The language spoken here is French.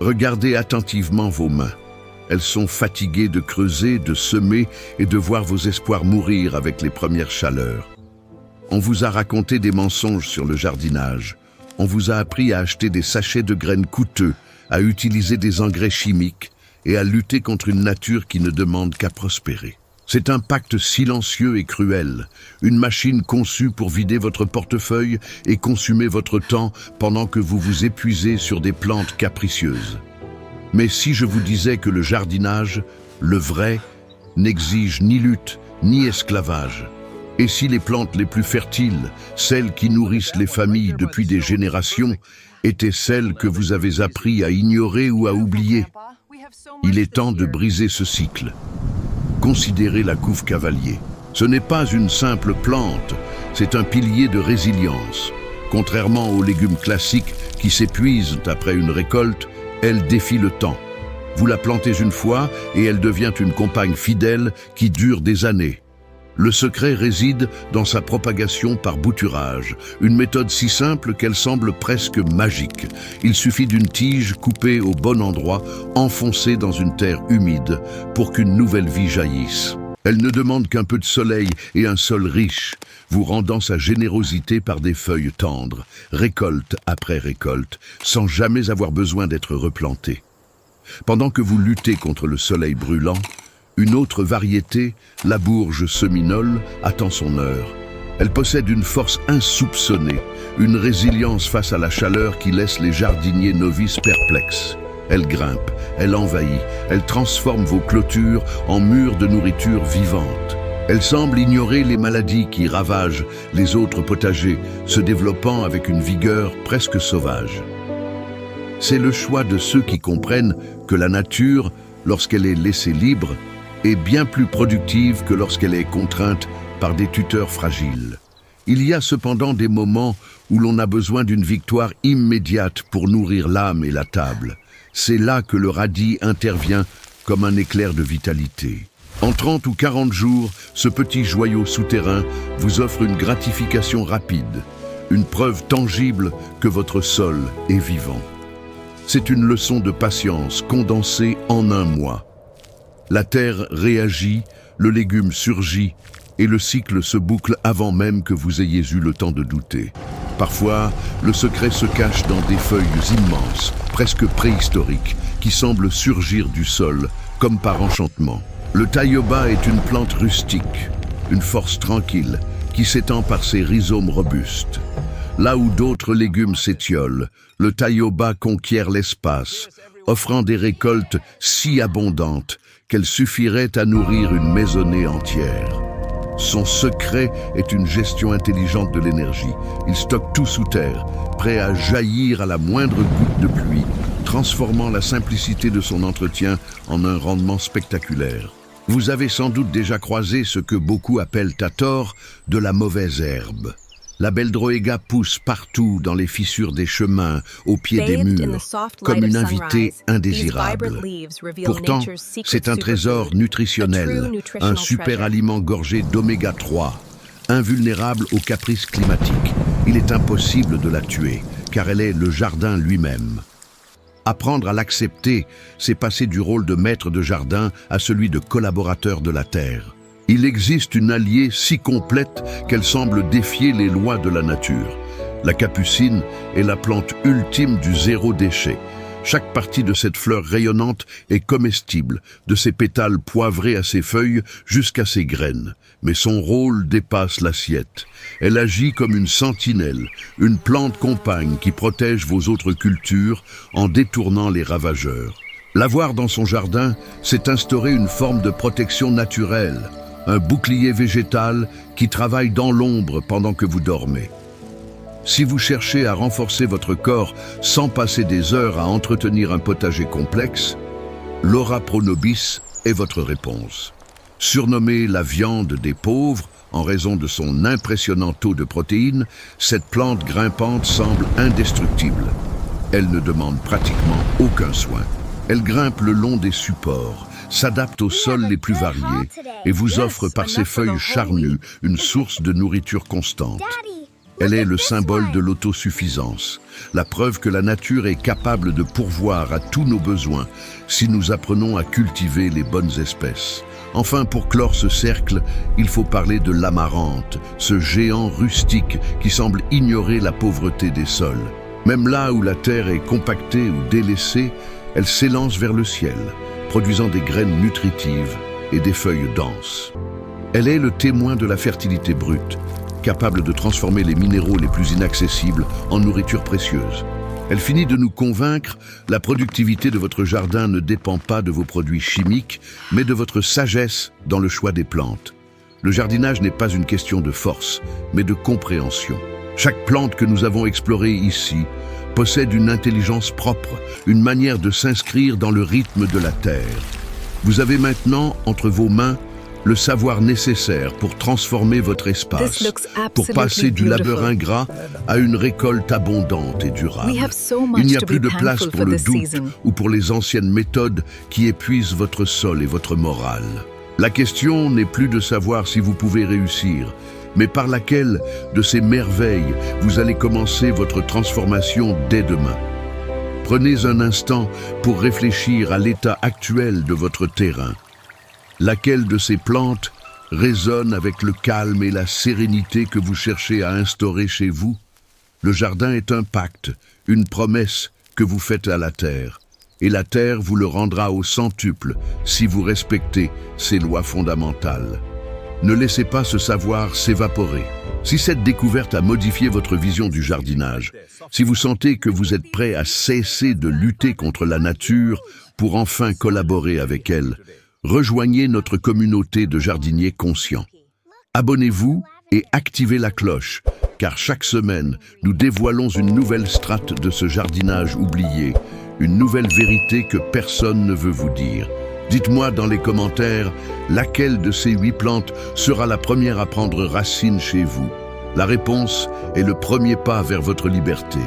Regardez attentivement vos mains. Elles sont fatiguées de creuser, de semer et de voir vos espoirs mourir avec les premières chaleurs. On vous a raconté des mensonges sur le jardinage. On vous a appris à acheter des sachets de graines coûteux, à utiliser des engrais chimiques et à lutter contre une nature qui ne demande qu'à prospérer. C'est un pacte silencieux et cruel, une machine conçue pour vider votre portefeuille et consumer votre temps pendant que vous vous épuisez sur des plantes capricieuses. Mais si je vous disais que le jardinage, le vrai, n'exige ni lutte ni esclavage, et si les plantes les plus fertiles, celles qui nourrissent les familles depuis des générations, étaient celles que vous avez appris à ignorer ou à oublier, il est temps de briser ce cycle. Considérez la couve cavalier. Ce n'est pas une simple plante, c'est un pilier de résilience. Contrairement aux légumes classiques qui s'épuisent après une récolte, elle défie le temps. Vous la plantez une fois et elle devient une compagne fidèle qui dure des années. Le secret réside dans sa propagation par bouturage, une méthode si simple qu'elle semble presque magique. Il suffit d'une tige coupée au bon endroit, enfoncée dans une terre humide, pour qu'une nouvelle vie jaillisse. Elle ne demande qu'un peu de soleil et un sol riche, vous rendant sa générosité par des feuilles tendres, récolte après récolte, sans jamais avoir besoin d'être replantée. Pendant que vous luttez contre le soleil brûlant, une autre variété, la bourge seminole, attend son heure. Elle possède une force insoupçonnée, une résilience face à la chaleur qui laisse les jardiniers novices perplexes. Elle grimpe, elle envahit, elle transforme vos clôtures en murs de nourriture vivante. Elle semble ignorer les maladies qui ravagent les autres potagers, se développant avec une vigueur presque sauvage. C'est le choix de ceux qui comprennent que la nature, lorsqu'elle est laissée libre, est bien plus productive que lorsqu'elle est contrainte par des tuteurs fragiles. Il y a cependant des moments où l'on a besoin d'une victoire immédiate pour nourrir l'âme et la table. C'est là que le radis intervient comme un éclair de vitalité. En 30 ou 40 jours, ce petit joyau souterrain vous offre une gratification rapide, une preuve tangible que votre sol est vivant. C'est une leçon de patience condensée en un mois. La terre réagit, le légume surgit, et le cycle se boucle avant même que vous ayez eu le temps de douter. Parfois, le secret se cache dans des feuilles immenses, presque préhistoriques, qui semblent surgir du sol, comme par enchantement. Le taïoba est une plante rustique, une force tranquille, qui s'étend par ses rhizomes robustes. Là où d'autres légumes s'étiolent, le taïoba conquiert l'espace, offrant des récoltes si abondantes qu'elles suffiraient à nourrir une maisonnée entière. Son secret est une gestion intelligente de l'énergie. Il stocke tout sous terre, prêt à jaillir à la moindre goutte de pluie, transformant la simplicité de son entretien en un rendement spectaculaire. Vous avez sans doute déjà croisé ce que beaucoup appellent à tort de la mauvaise herbe. La beldroéga pousse partout dans les fissures des chemins, au pied des murs, comme une invitée indésirable. Pourtant, c'est un trésor nutritionnel, un super aliment gorgé d'oméga 3, invulnérable aux caprices climatiques. Il est impossible de la tuer, car elle est le jardin lui-même. Apprendre à l'accepter, c'est passer du rôle de maître de jardin à celui de collaborateur de la terre. Il existe une alliée si complète qu'elle semble défier les lois de la nature. La capucine est la plante ultime du zéro déchet. Chaque partie de cette fleur rayonnante est comestible, de ses pétales poivrés à ses feuilles jusqu'à ses graines. Mais son rôle dépasse l'assiette. Elle agit comme une sentinelle, une plante compagne qui protège vos autres cultures en détournant les ravageurs. L'avoir dans son jardin, c'est instaurer une forme de protection naturelle, un bouclier végétal qui travaille dans l'ombre pendant que vous dormez. Si vous cherchez à renforcer votre corps sans passer des heures à entretenir un potager complexe, l'Aura Pro Nobis est votre réponse. Surnommée la viande des pauvres en raison de son impressionnant taux de protéines, cette plante grimpante semble indestructible. Elle ne demande pratiquement aucun soin. Elle grimpe le long des supports, s'adapte aux sols les plus variés et vous offre par ses feuilles charnues une source de nourriture constante. Elle est le symbole de l'autosuffisance, la preuve que la nature est capable de pourvoir à tous nos besoins si nous apprenons à cultiver les bonnes espèces. Enfin, pour clore ce cercle, il faut parler de l'amarante, ce géant rustique qui semble ignorer la pauvreté des sols. Même là où la terre est compactée ou délaissée, elle s'élance vers le ciel, produisant des graines nutritives et des feuilles denses. Elle est le témoin de la fertilité brute, capable de transformer les minéraux les plus inaccessibles en nourriture précieuse. Elle finit de nous convaincre, la productivité de votre jardin ne dépend pas de vos produits chimiques, mais de votre sagesse dans le choix des plantes. Le jardinage n'est pas une question de force, mais de compréhension. Chaque plante que nous avons explorée ici possède une intelligence propre, une manière de s'inscrire dans le rythme de la terre. Vous avez maintenant, entre vos mains, le savoir nécessaire pour transformer votre espace, pour passer du labeur ingrat à une récolte abondante et durable. Il n'y a plus de place pour le doute ou pour les anciennes méthodes qui épuisent votre sol et votre morale. La question n'est plus de savoir si vous pouvez réussir, mais par laquelle de ces merveilles vous allez commencer votre transformation dès demain. Prenez un instant pour réfléchir à l'état actuel de votre terrain. Laquelle de ces plantes résonne avec le calme et la sérénité que vous cherchez à instaurer chez vous? Le jardin est un pacte, une promesse que vous faites à la terre. Et la terre vous le rendra au centuple si vous respectez ses lois fondamentales. Ne laissez pas ce savoir s'évaporer. Si cette découverte a modifié votre vision du jardinage, si vous sentez que vous êtes prêt à cesser de lutter contre la nature pour enfin collaborer avec elle, rejoignez notre communauté de jardiniers conscients. Abonnez-vous et activez la cloche, car chaque semaine, nous dévoilons une nouvelle strate de ce jardinage oublié, une nouvelle vérité que personne ne veut vous dire. Dites-moi dans les commentaires laquelle de ces 8 plantes sera la première à prendre racine chez vous. La réponse est le premier pas vers votre liberté.